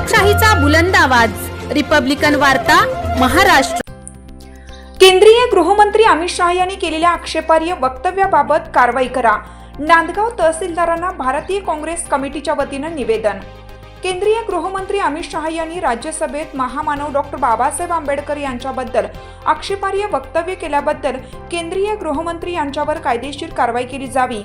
लोकशाहीचा बुलंद आवाज, रिपब्लिकन वार्ता, महाराष्ट्र। केंद्रीय गृहमंत्री अमित शाह यांनी केलेल्या आक्षेपार्ह वक्तव्याबाबत कारवाई करा। नांदगाव तहसीलदारांना भारतीय काँग्रेस कमिटीच्या वतीनं निवेदन। केंद्रीय गृहमंत्री अमित शाह यांनी राज्यसभेत महामानव डॉक्टर बाबासाहेब आंबेडकर यांच्याबद्दल आक्षेपार्ह वक्तव्य केल्याबद्दल केंद्रीय गृहमंत्री यांच्यावर कायदेशीर कारवाई केली जावी,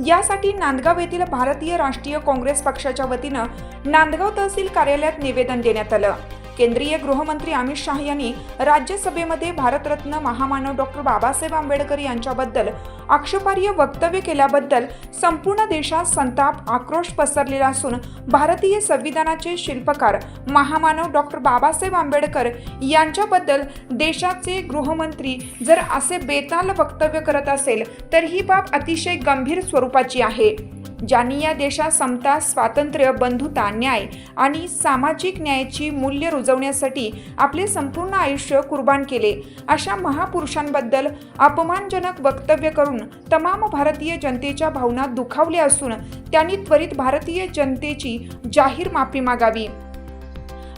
यासाठी नांदगाव येथील भारतीय राष्ट्रीय काँग्रेस पक्षाच्या वतीनं नांदगाव तहसील कार्यालयात निवेदन देण्यात आलं। केंद्रीय गृहमंत्री अमित शाह यांनी राज्यसभेमध्ये भारतरत्न महामानव डॉक्टर बाबासाहेब आंबेडकर यांच्याबद्दल आक्षेपार्ह वक्तव्य केल्याबद्दल संपूर्ण देशात संताप, आक्रोश पसरलेला असून भारतीय संविधानाचे शिल्पकार महामानव डॉक्टर बाबासाहेब आंबेडकर यांच्याबद्दल देशाचे गृहमंत्री जर असे बेताल वक्तव्य करत असेल तर ही बाब अतिशय गंभीर स्वरूपाची आहे। ज्यांनी या देशात समता, स्वातंत्र्य, बंधुता, न्याय आणि सामाजिक न्यायाची मूल्य रुजवण्यासाठी आपले संपूर्ण आयुष्य कुर्बान केले, अशा महापुरुषांबद्दल अपमानजनक वक्तव्य करून तमाम भारतीय जनतेच्या भावना दुखावल्या असून त्यांनी त्वरित भारतीय जनतेची जाहीर माफी मागावी,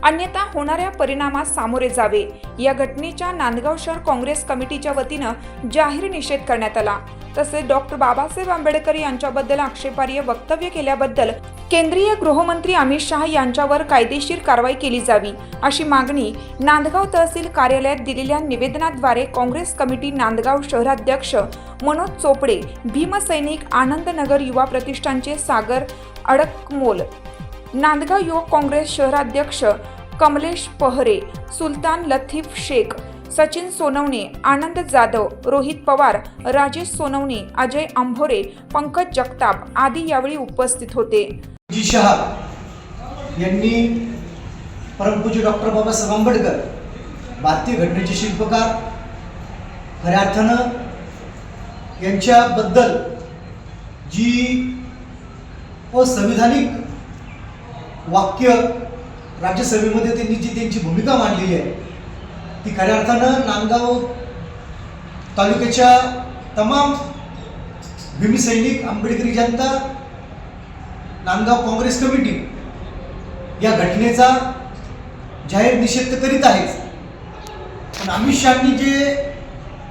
अन्यथा होणाऱ्या परिणामास सामोरे जावे। या घटनेच्या नांदगाव शहर काँग्रेस कमिटीच्या वतीनं जाहीर निषेध करण्यात आला। तसेच डॉक्टर बाबासाहेब आंबेडकर यांच्याबद्दल आक्षेपार्ह वक्तव्य केल्याबद्दल केंद्रीय गृहमंत्री अमित शाह यांच्यावर कायदेशीर कारवाई केली जावी, अशी मागणी नांदगाव तहसील कार्यालयात दिलेल्या निवेदनाद्वारे काँग्रेस कमिटी नांदगाव शहराध्यक्ष मनोज चोपडे, भीमसैनिक, आनंदनगर युवा प्रतिष्ठानचे सागर अडकमोल, नांदगाव युवक काँग्रेस शहराध्यक्ष कमलेश पहरे, सुलतान लतीफ शेख, सचिन सोनवणे, आनंद जाधव, रोहित पवार, राजेश सोनवणे, अजय अंभोरे, पंकज जगताप आदी यावेळी उपस्थित होते। जी शाह यांनी परमपूज्य डॉक्टर बाबासाहेब आंबेडकर, भारतीय घटनेचे शिल्पकार, खऱ्या अर्थानं यांच्याबद्दल जी असंविधानिक वाक्य राज्यसभेमध्ये त्यांनी जी त्यांची भूमिका मांडलेली आहे ती खऱ्या अर्थानं नांदगाव तालुक्याच्या तमाम भीमसैनिक, आंबेडकरी जनता, नांदगाव काँग्रेस कमिटी या घटनेचा जाहीर निषेध करीत आहेच। पण अमित शहांनी जे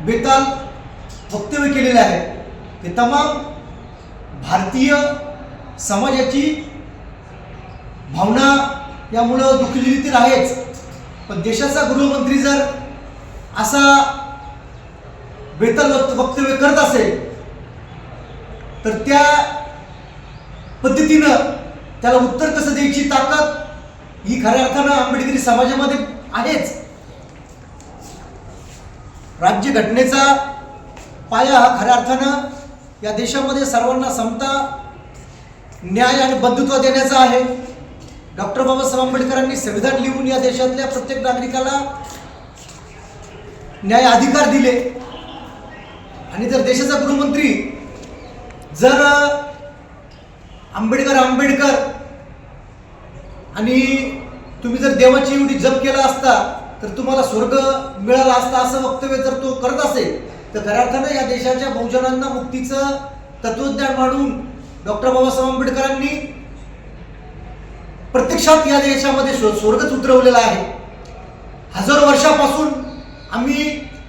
बेताल वक्तव्य केलेले आहे ते तमाम भारतीय समाजाची भावना यामुळं दुखलेली तर आहेच, पण देशाचा गृहमंत्री जर असा बेताल वक्तव्य करत असेल तर त्या पद्धतीनं त्याला उत्तर कसं द्यायची ताकद ही खऱ्या अर्थानं आंबेडकरी समाजामध्ये आहेच। राज्यघटनेचा पाया हा खऱ्या अर्थानं या देशामध्ये सर्वांना समता, न्याय आणि बंधुत्व देण्याचा आहे। डॉक्टर बाबासाहेब आंबेडकरांनी संविधान लिहून या देशातल्या प्रत्येक नागरिकाला न्याय अधिकार दिले, आणि जर देशाचा गृहमंत्री जर आंबेडकर आणि तुम्ही जर देवाची एवढी जप केला असता तर तुम्हाला स्वर्ग मिळाला असता असं वक्तव्य जर तो करत असेल तर खऱ्या अर्थानं या देशाच्या बहुजनांना मुक्तीचं तत्वज्ञान मांडून डॉक्टर बाबासाहेब आंबेडकरांनी प्रत्यक्षात या देशामध्ये स्वर्गच उतरवलेला आहे। हजारो वर्षापासून आम्ही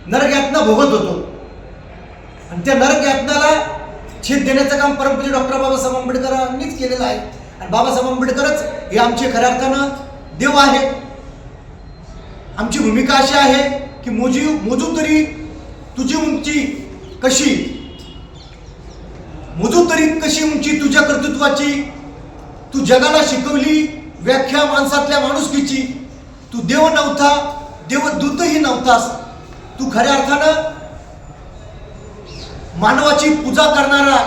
नरक यातना भोगत होतो आणि त्या नरक यातनाला छेद देण्याचं काम परमपूज्य डॉक्टर बाबासाहेब आंबेडकरांनीच केलेलं आहे, आणि बाबासाहेब आंबेडकरच हे आमचे खऱ्या अर्थानं देव आहेत। आमची भूमिका अशी आहे की मोजू तरी तुझी उंची कशी, मोजू तरी कशी उंची तुझ्या कर्तृत्वाची, तू जगाला शिकवली व्याख्या माणसातल्या माणुसकीची, तू देव नव्हता, देवदूतही नव्हतास, तू खऱ्या अर्थानं मानवाची पूजा करणारा,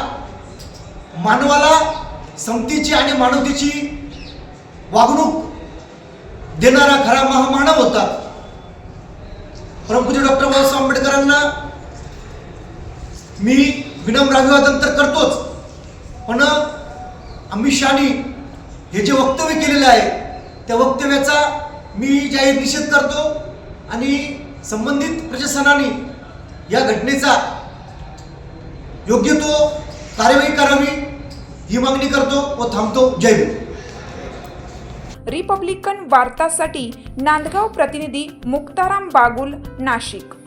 मानवाला समतेची आणि मानवतेची वागणूक देणारा खरा महामानव होता। परमपूज्य डॉक्टर बाबासाहेब आंबेडकरांना मी विनम्र अभिवादन तर करतोच, पण अमित शहानी हे जे वक्तव्य केलेलं आहे त्या वक्तव्याचा मी जाहीर निषेध करतो, आणि संबंधित प्रशासनाने या घटनेचा योग्य तो कार्यवाही करावी ही मागणी करतो व थांबतो। जय हिंद। रिपब्लिकन वार्तासाठी नांदगाव प्रतिनिधी मुक्ताराम बागुल, नाशिक.